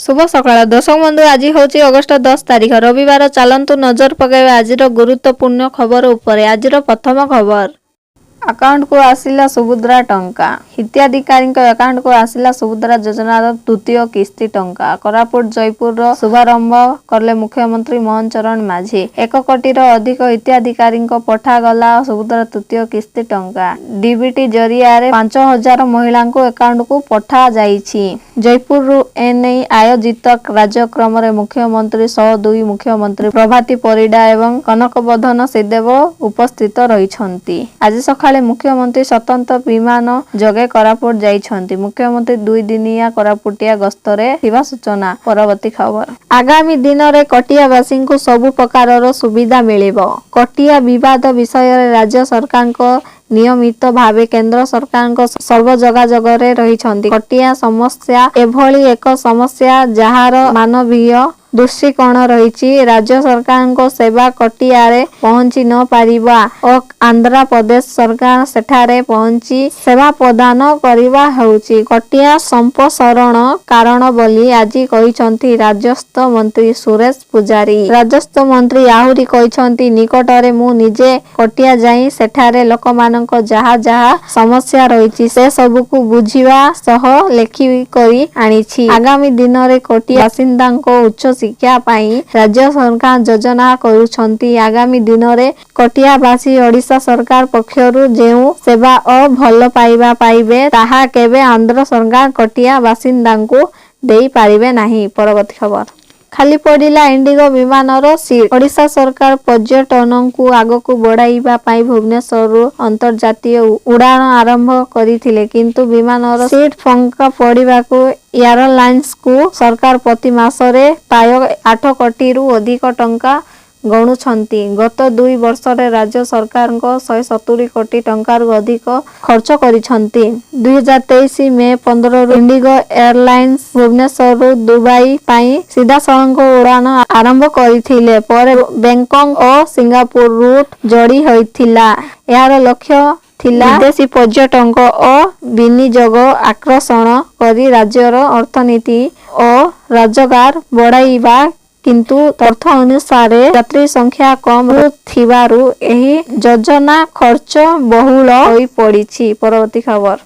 शुभ सकाळ दर्शक बंधु आज हूँ अगस्ट 10 तारिख रविवार। चलतु नजर पकाइबा आज गुरुत्वपूर्ण खबर उपरे। आज प्रथम खबर अकाउंट को आसिला सुभद्रा टंका। हिताधिकारी अकाउंट को आसिला सुभद्रा योजनार द्वितीय किस्ती टंका। कोरापुट जयपुर शुभारंभ कले मुख्यमंत्री मोहन चरण माझी। 1 कोटी अधिक हिताधिकारी पठागला सुभद्रा तृतीय किस्ती टंका। डीबीटी जरिया 5000 महिला अकाउंट को पठा जाइछि। जयपुर एने आयोजित कार्यक्रम मुख्यमंत्री 102 मुख्यमंत्री प्रभाती परिडा एवं कनकवर्धन सिदेव उपस्थित रही। आज सकाळे मुख्यमंत्री स्वतंत्र विमान जगे कोरापुट जाइछन्ति। मुख्यमंत्री 2 दिनिया कोरापुटिया गस्तरे थिबा सूचना। परवर्ती खबर आगामी दिन रे कटियावासी को सबु प्रकार सुविधा मिलिबो। कटिया विवाद विषय राज्य सरकार को नियमित भावे केंद्र सरकार सर्व जोगाजोग रे रहिछन्ति। कटिया समस्या एभली एक समस्या जहार मानवीय दृष्टिकोण रही। राज्य सरकार को सेवा कटिया रे पहुंची न पारिबा और आंध्र प्रदेश सरकार सेठारे पहुंची सेवा प्रदान करिबा हेउची कटिया संप्रसारण कारण बोली आज कहिसंती राजस्व मंत्री सुरेश पुजारी। राजस्व मंत्री आहुरी कहिसंती निकटरे मु निजे कटिया जाई सेठारे लोकमानक जहा जहा समस्या रही से सब को बुझिबा सह लेखि करी आनिछि। आगामी दिन रे कटिया बासिंदा को उच्च शिक्षा पाई राज्य सरकार योजना करुछंती। आगामी दिन रे कटियावासी ओडिशा सरकार पक्षरु जेउ सेवा और भल पाइबा पाइबे ताहा केबे आंध्र सरकार कटिया बासिंदा को देई पारिबे नाही। परवर्ती खबर खाली पड़िला इंडिगो विमानर सीट। ओडिशा सरकार पर्यटन को आग को बढ़ाइबा पाई भुवनेश्वर अंतर्जातीय उड़ान आरंभ करिथिले किंतु विमानर सीट फंका पड़िबा को एयरलाइंस को सरकार प्रति मासरे प्राय 8 कोटी रु अधिक टंका गणुछंती। गत 2 वर्ष रे राज्य सरकार को 170 कोटी टंका रु अधिक खर्च करिछंती। 2023 मे 15 रु इंडिगो एयरलाइंस भुवनेश्वर दुबई पाई सीधा सड़क उड़ान आरंभ करिथिले पर बैंकॉक और सिंगापुर रूट जोड़ी होइथिला। यार लक्ष्य थिला विदेशी पर्यटक और विनियोग आकर्षण करी राज्यर अर्थनीति और रोजगार बढ़ाइबा किंतु तथ्य अनुसार यात्री संख्या कम थिबारु एही योजना खर्च बहुल होई पड़िछि। परवर्ती खबर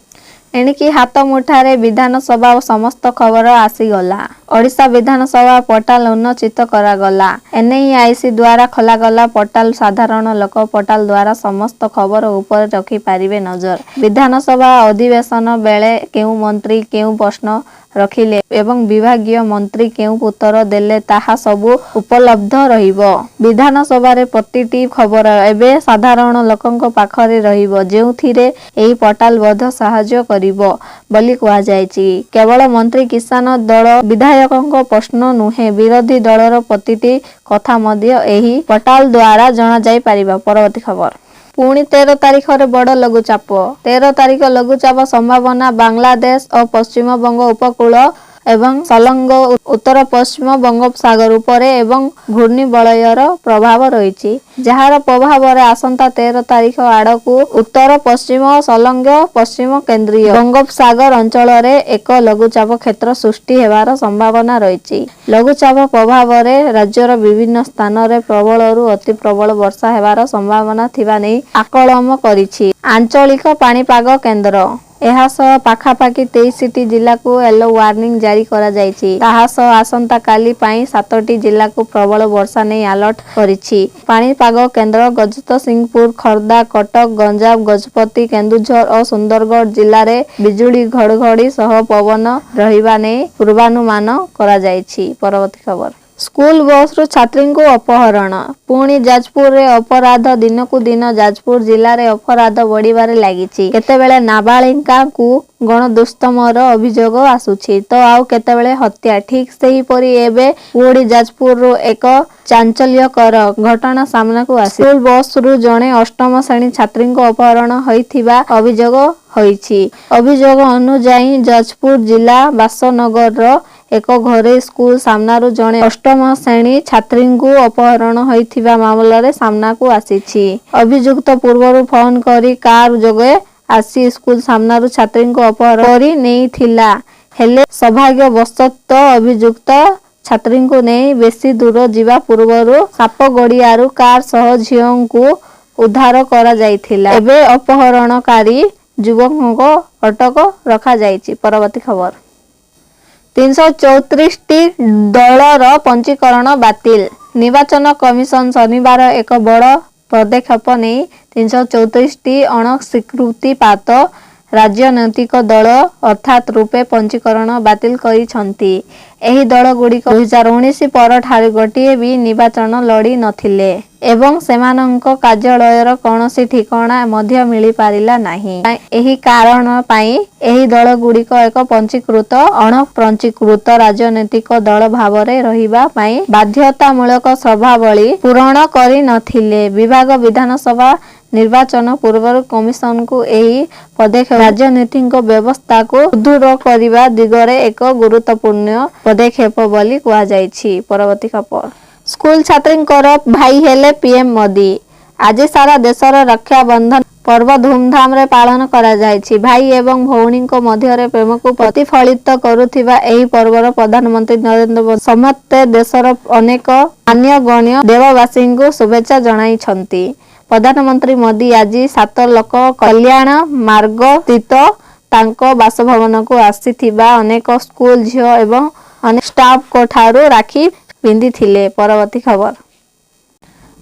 एणिकी हाथ मुठारे विधानसभा समस्त खबर आसीगला। ओडिशा विधानसभा पोर्टाल उन्नचित करागला। एनआईसी द्वारा खोलागला पोर्टाल साधारण लोक पोर्टाल द्वारा समस्त खबर ऊपर रखी पारिबे नजर। विधानसभा अधिवेशन बेले केउ मंत्री केउ प्रश्न रखिले एवं विभागीय मंत्री केउ उत्तर देले ताहा सबु उपलब्ध रहिबो। विधानसभा रे प्रतिटी खबर एबे साधारण लोकंक पाखरे रहिबो जेउथिरे एही पोर्टाल बध सहाय्य करिबो बोली कुआ जायछि। केवल मंत्री किसान दल विधायकंक प्रश्न नुहे विरोधी दलर प्रतिटी कथा मध्य एही पोर्टाल द्वारा जणा जाय पारिबा। परवर्ती खबर पुणी 13 तारिख रे बड़ लघुचाप। 13 तारिख लघुचाप संभावना बांग्लादेश और पश्चिम बंग उपकूल एवं संलग्न उत्तर पश्चिम बंगोपसागर उपरे एवं घूर्णिबलयर प्रभाव रही जार प्रभाव रे आसंता 13 तारिख आड़कू उत्तर पश्चिम संलग्न पश्चिम केंद्रीय बंगोपसागर अंचल रे एक लघुचाप क्षेत्र सृष्टि हेबार संभावना रही। लघुचाप प्रभाव रे राज्यर विभिन्न स्थान रे प्रबलरु अति प्रबल वर्षा हेबार संभावना थिबा नै आकलन करिछि आंचलिक पाणीपाग केंद्र। एहासह पाखापाखि 23टी जिला को येलो वार्निंग जारी करा जायछि। ताहासह आसंता काली पाई 7टी जिला को प्रबल वर्षा नै अलर्ट करिछि। पाणीपाग केंद्र गजपतसिंहपुर खर्दा कटक गंजाम गजपति केन्दुझर और सुंदरगढ़ जिल्ला रे बिजुली घड़घड़ी सह पवन रहिबा नै पूर्वानुमान करा जायछि। परवर्ती खबर स्कूल बस रु छात्री को अपहरण। पुणी जाजपुर रे अपराध दिन को दिन जाजपुर जिला रे अपराध बढ़िबारे लागिछि। केतेबेले नाबालिका को गणदुष्कर्मर अभियोग आसुछि तो आउ केतेबेले हत्या। ठीक सही परी एबे पुणी जाजपुर रो एक चांचल्यकर घटना सामना को आसी। स्कूल बस रु जणे 8म श्रेणी छात्री को अपहरण होइथिबा अभियोग होइछि। अभियोग अनुसार जाजपुर जिला बासनगर रो एक घरे स्कूल सामनारू जणे 8म श्रेणी छात्री को अपहरण होइथिबा मामला रे सामना को आसीछि। अभियुक्त पूर्वरु फोन करी कार जोगे आसी स्कूल सामनारू छात्री को अपहरण करी नेइथिला ହେଲେ ସୌଭାଗ୍ୟବଶତଃ ଅଭିଯୁକ୍ତ ଛାତ୍ରୀଙ୍କୁ ନେଇ ବେଶୀ ଦୂର ଯିବା ପୂର୍ବରୁ ସାପଗଡ଼ିଆରୁ କାର ସହ ଝିଅଙ୍କୁ ଉଦ୍ଧାର କରାଯାଇଥିଲା। ଏବେ ଅପହରଣକାରୀ ଯୁବକଙ୍କ ଅଟକ ରଖାଯାଇଛି। ପରବର୍ତ୍ତୀ ଖବର। 334ଟି ଦଳର ପଞ୍ଜୀକରଣ ବାତିଲ। ନିର୍ବାଚନ କମିଶନ ଶନିବାର ଏକ ବଡ଼ ପଦକ୍ଷେପ ନେଇ 334ଟି ଅଣସ୍ୱୀକୃତିପ୍ରାପ୍ତ ରାଜନୈତିକ ଦଳ ଅର୍ଥାତ୍ ରୂପେ ପଞ୍ଜୀକରଣ ବାତିଲ କରିଛନ୍ତି। ଏହି ଦଳଗୁଡ଼ିକ 2019 ପରଠାରୁ ଗୋଟିଏ ବି ନିର୍ବାଚନ ଲଢ଼ି ନଥିଲେ ଏବଂ ସେମାନଙ୍କ କାର୍ଯ୍ୟାଳୟର କୌଣସି ଠିକଣା ମଧ୍ୟ ମିଳିପାରିଲା ନାହିଁ। ଏହି କାରଣ ପାଇଁ ଏହି ଦଳଗୁଡ଼ିକ ଏକ ପଞ୍ଜୀକୃତ ଅଣପଞ୍ଜୀକୃତ ରାଜନୈତିକ ଦଳ ଭାବରେ ରହିବା ପାଇଁ ବାଧ୍ୟତାମୂଳକ ସର୍ବାବଳୀ ପୂରଣ କରିନଥିଲେ। ବିଭାଗ ବିଧାନସଭା ନିର୍ବାଚନ ପୂର୍ବରୁ କମିଶନକୁ ଏହି ପଦକ୍ଷେପ ରାଜନୈତିକ ବ୍ୟବସ୍ଥାକୁ ସୁଦୃଢ଼ କରିବା ଦିଗରେ ଏକ ଗୁରୁତ୍ୱପୂର୍ଣ୍ଣ ପଦକ୍ଷେପ ବୋଲି କୁହାଯାଇଛି। ପରବର୍ତ୍ତୀ ଖବର। ସ୍କୁଲ ଛାତ୍ରୀଙ୍କର ଭାଇ ହେଲେ ପିଏମ୍ ମୋଦି। ଆଜି ସାରା ଦେଶର ରକ୍ଷାବନ୍ଧନ ପର୍ବ ଧୁମଧାମରେ ପାଳନ କରାଯାଇଛି। ଭାଇ ଏବଂ ଭଉଣୀଙ୍କ ମଧ୍ୟରେ ପ୍ରେମକୁ ପ୍ରତିଫଳିତ କରୁଥିବା ଏହି ପର୍ବର ପ୍ରଧାନମନ୍ତ୍ରୀ ନରେନ୍ଦ୍ର ମୋଦି ସମେତ ଦେଶର ଅନେକ ମାନ୍ୟଗଣ୍ୟ ଦେଶବାସୀଙ୍କୁ ଶୁଭେଚ୍ଛା ଜଣାଇଛନ୍ତି। ପ୍ରଧାନମନ୍ତ୍ରୀ ମୋଦି ଆଜି 7 ଲୋକ କଲ୍ୟାଣ ମାର୍ଗସ୍ଥିତ ତାଙ୍କ ବାସଭବନକୁ ଆସିଥିବା ଅନେକ ସ୍କୁଲ ଝିଅ ଏବଂ ଅନେକ ଷ୍ଟାଫଙ୍କଠାରୁ ରାକ୍ଷୀ ପିନ୍ଧିଥିଲେ। ପରବର୍ତ୍ତୀ ଖବର।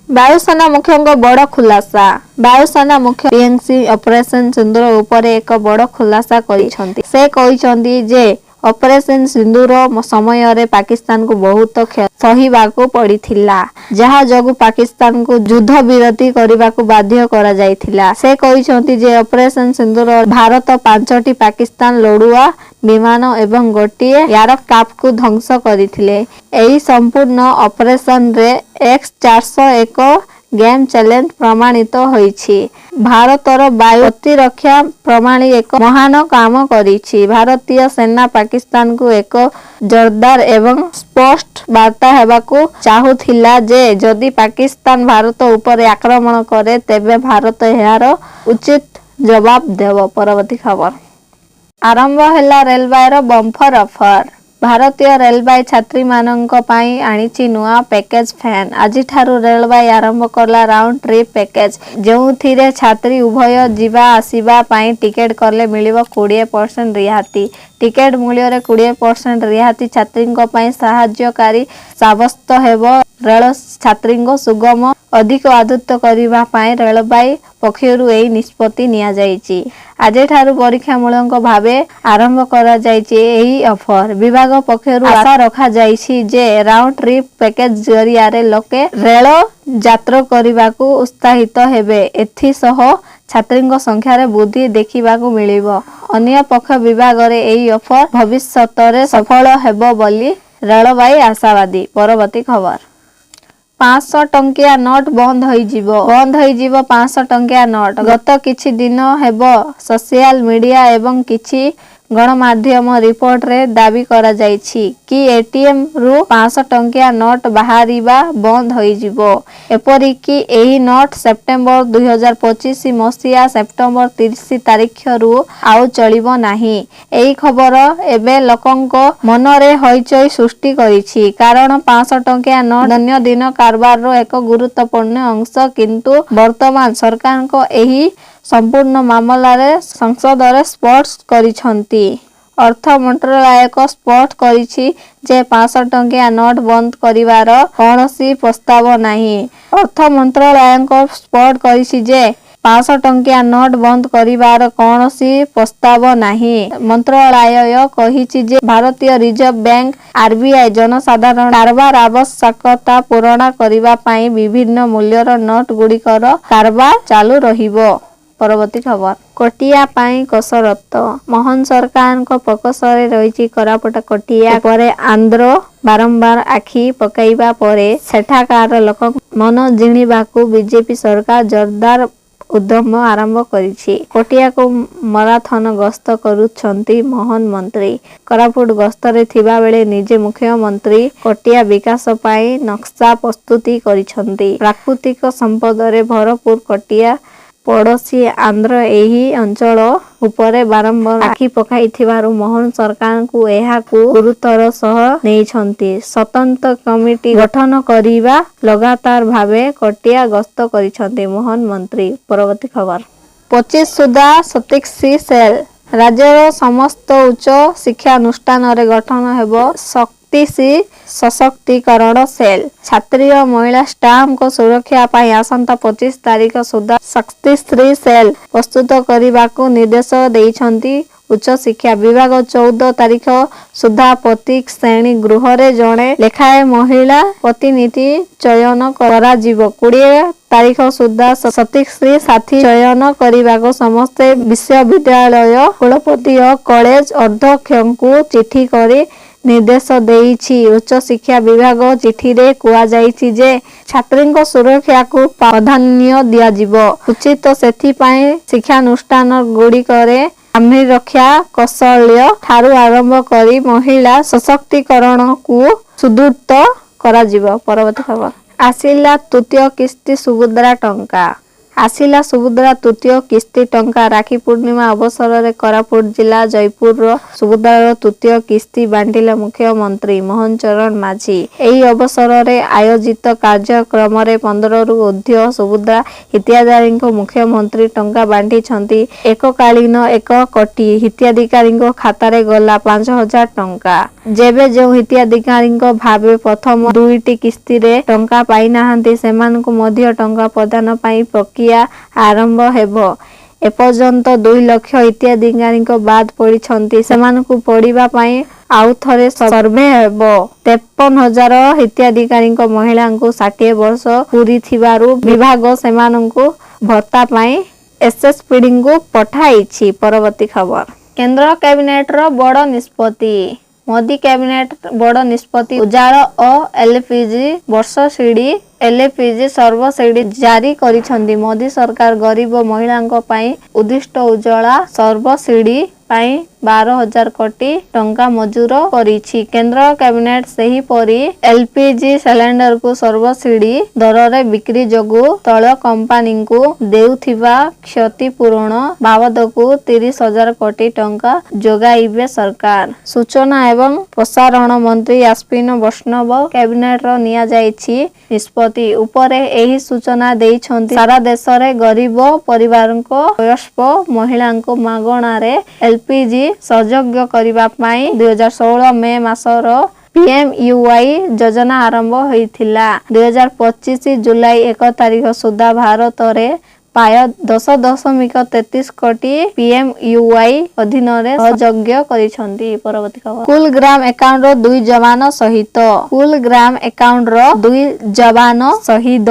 ବାୟୁସେନା ମୁଖ୍ୟଙ୍କ ବଡ଼ ଖୁଲାସା। ବାୟୁସେନା ମୁଖ୍ୟ ବିଏନ୍ ସିଂହ ଅପରେସନ ସିନ୍ଦୁର ଉପରେ ଏକ ବଡ଼ ଖୁଲାସା କରିଛନ୍ତି। ସେ କହିଛନ୍ତି ଯେ ଅପରେସନ ସିନ୍ଦୁର ସମୟରେ ପାକିସ୍ତାନକୁ ବହୁତ କ୍ଷତି ସହିବାକୁ ପଡ଼ିଥିଲା, ଯାହା ଯୋଗୁଁ ପାକିସ୍ତାନକୁ ଯୁଦ୍ଧବିରତି କରିବାକୁ ବାଧ୍ୟ କରାଯାଇଥିଲା। ସେ କହିଛନ୍ତି ଯେ ଅପରେସନ ସିନ୍ଦୁରରେ ଭାରତ 5ଟି ପାକିସ୍ତାନ ଲଢୁଆ ବିମାନ ଏବଂ ଗୋଟିଏ ଏୟାରକ୍ରାଫ୍ଟକୁ ଧ୍ୱଂସ କରିଥିଲେ। ଏହି ସମ୍ପୂର୍ଣ୍ଣ ଅପରେସନରେ X-401 ଗେମ୍ ଚେଞ୍ଜର ପ୍ରମାଣିତ ହୋଇଛି। ଭାରତର ବାୟୁ ପ୍ରତିରକ୍ଷା ପ୍ରଣାଳୀ ଏକ ମହାନ କାମ କରିଛି। ଭାରତୀୟ ସେନା ପାକିସ୍ତାନକୁ ଏକ ଜୋରଦାର ଏବଂ ସ୍ପଷ୍ଟ ବାର୍ତ୍ତା ହେବାକୁ ଚାହୁଥିଲା ଯେ ଯଦି ପାକିସ୍ତାନ ଭାରତ ଉପରେ ଆକ୍ରମଣ କରେ ତେବେ ଭାରତ ଏହାର ଉଚିତ ଜବାବ ଦେବ। ପରବର୍ତ୍ତୀ ଖବର। ଆରମ୍ଭ ହେଲା ରେଳବାଇର ବମ୍ପର ଅଫର। ଭାରତୀୟ ରେଳବାଇ ଛାତ୍ରୀମାନଙ୍କ ପାଇଁ ଆଣିଛି ନୂଆ ପ୍ୟାକେଜ ଫେୟାର। ଆଜିଠାରୁ ରେଳବାଇ ଆରମ୍ଭ କଲା ରାଉଣ୍ଡ ଟ୍ରିପ୍ ପ୍ୟାକେଜ, ଯେଉଁଥିରେ ଛାତ୍ରୀ ଉଭୟ ଯିବା ଆସିବା ପାଇଁ ଟିକେଟ କଲେ ମିଳିବ 20% ରିହାତି। ଟିକେଟ ମୂଲ୍ୟରେ 20% ରିହାତି ଛାତ୍ରୀଙ୍କ ପାଇଁ ସାହାଯ୍ୟକାରୀ ସାବ୍ୟସ୍ତ ହେବ। ରେଳ ଯାତ୍ରୀଙ୍କୁ ସୁଗମ ଅଧିକ ଆଦୃତ କରିବା ପାଇଁ ରେଳବାଇ ପକ୍ଷରୁ ଏହି ନିଷ୍ପତ୍ତି ନିଆଯାଇଛି। ଆଜିଠାରୁ ପରୀକ୍ଷାମୂଳକ ଭାବେ ଆରମ୍ଭ କରାଯାଇଛି ଏହି ଅଫର। ବିଭାଗ ପକ୍ଷରୁ ଆଶା ରଖାଯାଇଛି ଯେ ରାଉଣ୍ଡ ଟ୍ରିପ୍ ପ୍ୟାକେଜ ଜରିଆରେ ଲୋକେ ରେଳ ଯାତ୍ରା କରିବାକୁ ଉତ୍ସାହିତ ହେବେ। ଏଥିସହ ଛାତ୍ରୀଙ୍କ ସଂଖ୍ୟାରେ ବୃଦ୍ଧି ଦେଖିବାକୁ ମିଳିବ। ଅନ୍ୟପକ୍ଷ ବିଭାଗରେ ଏହି ଅଫର ଭବିଷ୍ୟତରେ ସଫଳ ହେବ ବୋଲି ରେଳବାଇ ଆଶାବାଦୀ। ପରବର୍ତ୍ତୀ ଖବର। 500 ଟଙ୍କିଆ ନୋଟ ବନ୍ଦ ହୋଇଯିବ। 500 ଟଙ୍କିଆ ନୋଟ। ଗତ କିଛି ଦିନ ହେବ ସୋସିଆଲ ମିଡିଆ ଏବଂ କିଛି ଗଣମାଧ୍ୟମ ରିପୋର୍ଟରେ ଦାବି କରାଯାଇଛି କି ଏଟିଏମ୍ରୁ 500 ଟଙ୍କିଆ ନୋଟ ବାହାରିବା ବନ୍ଦ ହୋଇଯିବ। ଏପରିକି ଏହି ନୋଟ ସେପ୍ଟେମ୍ବର 2025 ମସିହା ସେପ୍ଟେମ୍ବର 30 ତାରିଖରୁ ଆଉ ଚଳିବ ନାହିଁ। ଏହି ଖବର ଏବେ ଲୋକଙ୍କ ମନରେ ହଇଚଇ ସୃଷ୍ଟି କରିଛି। କାରଣ 500 ଟଙ୍କିଆ ନୋଟ ଦୈନନ୍ଦିନ କାରବାରର ଏକ ଗୁରୁତ୍ୱପୂର୍ଣ୍ଣ ଅଂଶ। କିନ୍ତୁ ବର୍ତ୍ତମାନ ସରକାରଙ୍କ ଏହି ସମ୍ପୂର୍ଣ୍ଣ ମାମଲାରେ ସଂସଦରେ ସ୍ପଷ୍ଟ କରିଛନ୍ତି। ଅର୍ଥ ମନ୍ତ୍ରଣାଳୟ ସ୍ପଷ୍ଟ କରିଛି ଯେ 500 ଟଙ୍କିଆ ନୋଟ ବନ୍ଦ କରିବାର କୌଣସି ପ୍ରସ୍ତାବ ନାହିଁ। ଅର୍ଥ ମନ୍ତ୍ରଣାଳୟ ସ୍ପଷ୍ଟ କରିଛି ଯେ 500 ଟଙ୍କିଆ ନୋଟ ବନ୍ଦ କରିବାର କୌଣସି ପ୍ରସ୍ତାବ ନାହିଁ। ମନ୍ତ୍ରଣାଳୟ କହିଛି ଯେ ଭାରତୀୟ ରିଜର୍ଭ ବ୍ୟାଙ୍କ ଆରବିଆଇ ଜନସାଧାରଣ କାରବାର ଆବଶ୍ୟକତା ପୂରଣ କରିବା ପାଇଁ ବିଭିନ୍ନ ମୂଲ୍ୟର ନୋଟ ଗୁଡ଼ିକର କାରବାର ଚାଲୁ ରହିବ। ପରବର୍ତ୍ତୀ ଖବର। କୋଟିଆ ପାଇଁ କସରତ। ମୋହନ ସରକାରଙ୍କ ଫୋକସରେ ରହିଛି କୋରାପୁଟ କୋଟିଆ ଉପରେ ଆନ୍ଧ୍ର ବାରମ୍ବାର ଆଖି ପକାଇବା ପରେ ସେଠାକାର ଲୋକଙ୍କ ମନ ଜିଣିବାକୁ ବିଜେପି ସରକାର ଜୋରଦାର ଉଦ୍ୟମ ଆରମ୍ଭ କରିଛି। କୋଟିଆକୁ ମାରାଥନ ଗସ୍ତ କରୁଛନ୍ତି ମୋହନ ମନ୍ତ୍ରୀ। କୋରାପୁଟ ଗସ୍ତରେ ଥିବାବେଳେ ନିଜେ ମୁଖ୍ୟମନ୍ତ୍ରୀ କୋଟିଆ ବିକାଶ ପାଇଁ ନକ୍ସା ପ୍ରସ୍ତୁତ କରିଛନ୍ତି। ପ୍ରାକୃତିକ ସମ୍ପଦରେ ଭରପୂର କୋଟିଆ ପଡ଼ୋଶୀ ଆନ୍ଧ୍ର ଏହି ଅଞ୍ଚଳ ଉପରେ ବାରମ୍ବାର ଆଖି ପକାଇଥିବାରୁ ମୋହନ ସରକାରଙ୍କୁ ଏହାକୁ ଗୁରୁତ୍ୱର ସହ ନେଇଛନ୍ତି। ସ୍ୱତନ୍ତ୍ର କମିଟି ଗଠନ କରିବା ଲଗାତାର ଭାବେ କଟିଆ ଗସ୍ତ କରିଛନ୍ତି ମୋହନ ମନ୍ତ୍ରୀ। ପରବର୍ତ୍ତୀ ଖବର 25 ସୁଦ୍ଧା 37 ସେଲ୍। ରାଜ୍ୟର ସମସ୍ତ ଉଚ୍ଚ ଶିକ୍ଷାନୁଷ୍ଠାନରେ ଗଠନ ହେବ 37 ସଶକ୍ତିକରଣ ସେଲ୍। ଛାତ୍ରୀ ଓ ମହିଳା ଷ୍ଟାଫଙ୍କ ସୁରକ୍ଷା ପାଇଁ ଆସନ୍ତା 25 ତାରିଖ ସୁଦ୍ଧା 37 ସେଲ୍ ପ୍ରସ୍ତୁତ କରିବାକୁ ନିର୍ଦ୍ଦେଶ ଦେଇଛନ୍ତି ଉଚ୍ଚଶିକ୍ଷା ବିଭାଗ। 14 ତାରିଖ ସୁଦ୍ଧା ପ୍ରତି ଶ୍ରେଣୀ ଗୃହରେ ଜଣେ ଲେଖାଏଁ ମହିଳା ପ୍ରତିନିଧି ଚୟନ କରାଯିବ। 20 ତାରିଖ ସୁଦ୍ଧା 37 ସାଥୀ ଚୟନ କରିବାକୁ ସମସ୍ତ ବିଶ୍ୱବିଦ୍ୟାଳୟ କୁଳପତି ଓ କଲେଜ ଅଧ୍ୟକ୍ଷଙ୍କୁ ଚିଠି କରି ନିର୍ଦ୍ଦେଶ ଦେଇଛି ଉଚ୍ଚଶିକ୍ଷା ବିଭାଗ। ଚିଠିରେ କୁହାଯାଇଛି ଯେ ଛାତ୍ରୀଙ୍କ ସୁରକ୍ଷାକୁ ପ୍ରାଧାନ୍ୟ ଦିଆଯିବ ଉଚିତ। ସେଥିପାଇଁ ଶିକ୍ଷାନୁଷ୍ଠାନ ଗୁଡ଼ିକରେ ଆମ୍ନିରକ୍ଷା କୌଶଳ ଠାରୁ ଆରମ୍ଭ କରି ମହିଳା ସଶକ୍ତିକରଣକୁ ସୁଦୃଢ଼ କରାଯିବ। ପରବର୍ତ୍ତୀ ଖବର ଆସିଲା ତୃତୀୟ କିସ୍ତି ସୁଭଦ୍ରା ଟଙ୍କା। ଆସିଲା ସୁଭଦ୍ରା ତୃତୀୟ କିସ୍ତି ଟଙ୍କା। ରାକ୍ଷୀ ପୂର୍ଣ୍ଣିମା ଅବସରରେ କୋରାପୁଟ ଜିଲ୍ଲା ଜୟପୁରର ସୁଭଦ୍ରାର ତୃତୀୟ କିସ୍ତି ବାଣ୍ଟିଲେ ମୁଖ୍ୟମନ୍ତ୍ରୀ ମୋହନ ଚରଣ ମାଝୀ। ଏହି ଅବସରରେ ଆୟୋଜିତ କାର୍ଯ୍ୟକ୍ରମରେ 15ରୁ ଊର୍ଦ୍ଧ୍ୱ ସୁଭଦ୍ରା ହିତାଧିକାରୀଙ୍କୁ ମୁଖ୍ୟମନ୍ତ୍ରୀ ଟଙ୍କା ବାଣ୍ଟିଛନ୍ତି। ଏକକାଳୀନ 1 କୋଟି ହିତାଧିକାରୀଙ୍କ ଖାତାରେ ଗଲା 5,000 ଟଙ୍କା। ଯେବେ ଯେଉଁ ହିତାଧିକାରୀଙ୍କ ଭାବେ ପ୍ରଥମ 2ଟି କିସ୍ତିରେ ଟଙ୍କା ପାଇନାହାନ୍ତି ସେମାନଙ୍କୁ ମଧ୍ୟ ଟଙ୍କା ପ୍ରଦାନ ପାଇଁ ପ୍ରକ୍ରିୟା ଆରମ୍ଭ ହେବ। ଏପର୍ଯ୍ୟନ୍ତ 2 ଲକ୍ଷ ହିତାଧିକାରୀ ବାଦ୍ ପଡ଼ିଛନ୍ତି। ସେମାନଙ୍କୁ ପଡ଼ିବା ପାଇଁ ଆଉଥରେ ସର୍ଭେ ହେବ। 53,000 ହିତାଧିକାରୀ ମହିଳାଙ୍କୁ 60 ବର୍ଷ ପୂରିଥିବାରୁ ବିଭାଗ ସେମାନଙ୍କୁ ଭତ୍ତା ପାଇଁ ଏସ୍ଏସ୍ପିଡିଙ୍କୁ ପଠାଇଛି। ପରବର୍ତ୍ତୀ ଖବର କେନ୍ଦ୍ର କ୍ୟାବିନେଟର ବଡ଼ ନିଷ୍ପତ୍ତି। ମୋଦି କ୍ୟାବିନେଟ ବଡ଼ ନିଷ୍ପତ୍ତି। ଉଜାଳ ଓ ଏଲ୍ପିଜି ସବସିଡି ଏଲ୍ପିଜି ସବସିଡି ଜାରି କରିଛନ୍ତି ମୋଦି ସରକାର। ଗରିବ ମହିଳାଙ୍କ ପାଇଁ ଉଦ୍ଦିଷ୍ଟ ଉଜ୍ଜ୍ୱଳା ସବସିଡି ପାଇଁ 12,000 କୋଟି ଟଙ୍କା ମଞ୍ଜୁର କରିଛି କେନ୍ଦ୍ର କ୍ୟାବିନେଟ। ସେହିପରି ଏଲ୍ପିଜି ସିଲିଣ୍ଡରକୁ ସବସିଡି ଦରରେ ବିକ୍ରି ଯୋଗୁଁ ତୈଳ କମ୍ପାନୀଙ୍କୁ ଦେଉଥିବା କ୍ଷତିପୂରଣ ବାବଦକୁ 30,000 କୋଟି ଟଙ୍କା ଯୋଗାଇବେ ସରକାର। ସୂଚନା ଏବଂ ପ୍ରସାରଣ ମନ୍ତ୍ରୀ ଅଶ୍ୱିନୀ ବୈଷ୍ଣବ କ୍ୟାବିନେଟର ନିଆଯାଇଛି ନିଷ୍ପତ୍ତି ଉପରେ ଏହି ସୂଚନା ଦେଇଛନ୍ତି। ସାରା ଦେଶରେ ଗରିବ ପରିବାରଙ୍କ ବୟସ୍କ ମହିଳାଙ୍କୁ ମାଗଣାରେ ଏଲ୍ପିଜି ସଂଯୋଗ କରିବା ପାଇଁ 2016 ମେ ମାସର PMUY ଯୋଜନା ଆରମ୍ଭ ହୋଇଥିଲା। 2025 ଜୁଲାଇ 1 ତାରିଖ ସୁଦ୍ଧା ଭାରତରେ ପ୍ରାୟ 10.33 କୋଟି PMUY ଅଧୀନରେ ସହଯୋଗ କରିଛନ୍ତି। ପରବର୍ତ୍ତୀ ଖବର କୁଲଗ୍ରାମ ଏକାଉଣ୍ଟର 2 ଯବାନ ଶହୀଦ। କୁଲଗ୍ରାମ ଏକାଉଣ୍ଟର 2 ଯବାନ ଶହୀଦ।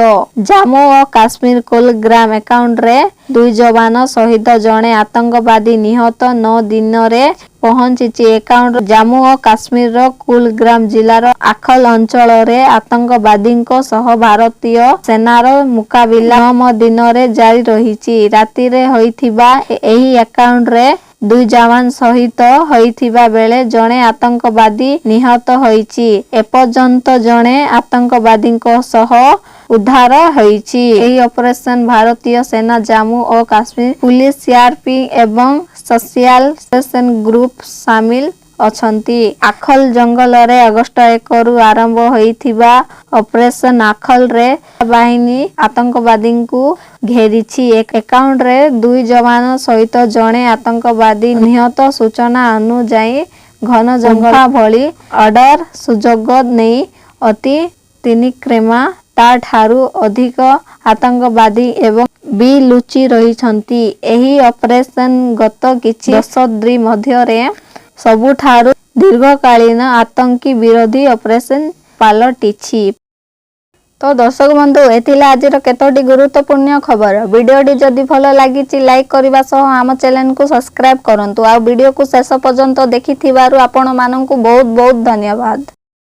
ଜାମ୍ମୁ ଓ କାଶ୍ମୀର କୁଲଗ୍ରାମ ଏକାଉଣ୍ଟରେ 2 ଯବାନ ଶହୀଦ ଜଣେ ଆତଙ୍କବାଦୀ ନିହତ 9 ଦିନରେ ପହଞ୍ଚିଛି। ଏକାଉଣ୍ଟ ଜାମ୍ମୁ ଓ କାଶ୍ମୀରର କୁଲଗ୍ରାମ ଜିଲ୍ଲାର ଆଖଲ ଅଞ୍ଚଳରେ ଆତଙ୍କବାଦୀଙ୍କ ସହ ଭାରତୀୟ ସେନାର ମୁକାବିଲା 9 ଦିନରେ ଜାରି ରହିଛି। ରାତିରେ ହୋଇଥିବା ଏହି ଏକାଉଣ୍ଟରେ 2 ଯବାନ ଶହୀଦ ହୋଇଥିବା ବେଳେ ଜଣେ ଆତଙ୍କବାଦୀ ନିହତ ହୋଇଛି। ଏପର୍ଯ୍ୟନ୍ତ ଜଣେ ଆତଙ୍କବାଦୀଙ୍କ ସହ ଉଦ୍ଧାର ହୋଇଛି। ଏହି ଅପରେସନ ଭାରତୀୟ ସେନା ଜାମ୍ମୁ ଓ କାଶ୍ମୀର ପୁଲିସ ସିଆର୍ପି ଏବଂ ସ୍ପେଶାଲ ଅପରେସନ ଗ୍ରୁପ ସାମିଲ ଅଛନ୍ତି। ଆଖଲ ଜଙ୍ଗଲରେ ଅଗଷ୍ଟ 1ରୁ ଆରମ୍ଭ ହୋଇଥିବା ଅପରେସନ ଆଖଲରେ ବାହିନୀ ଆତଙ୍କବାଦୀଙ୍କୁ ଘେରିଛି। ଏକାଉଣ୍ଟରେ 2 ଯବାନ ସହିତ ଜଣେ ଆତଙ୍କବାଦୀ ନିହତ। ସୂଚନା ଅନୁଯାୟୀ ଘନ ଜଙ୍ଗଲ ଭଳି ଅର୍ଡର ସୁଯୋଗ ନେଇ ଅତି ତିନିକ୍ରେମା ଠାରୁ ଅଧିକ ଆତଙ୍କବାଦୀ ଏବଂ ବି ଲୁଚି ରହିଛନ୍ତି। ଏହି ଅପରେସନ ଗତ କିଛି ଦଶନ୍ଧି ମଧ୍ୟରେ ସବୁଠାରୁ ଦୀର୍ଘକାଳୀନ ଆତଙ୍କୀ ବିରୋଧୀ ଅପରେସନ ପାଲଟିଛି। ତ ଦର୍ଶକ ବନ୍ଧୁ ଏ ଥିଲା ଆଜିର କେତୋଟି ଗୁରୁତ୍ୱପୂର୍ଣ୍ଣ ଖବର। ଭିଡ଼ିଓଟି ଯଦି ଭଲ ଲାଗିଛି ଲାଇକ୍ କରିବା ସହ ଆମ ଚ୍ୟାନେଲକୁ ସବସ୍କ୍ରାଇବ କରନ୍ତୁ। ଆଉ ଭିଡ଼ିଓକୁ ଶେଷ ପର୍ଯ୍ୟନ୍ତ ଦେଖିଥିବାରୁ ଆପଣମାନଙ୍କୁ ବହୁତ ବହୁତ ଧନ୍ୟବାଦ।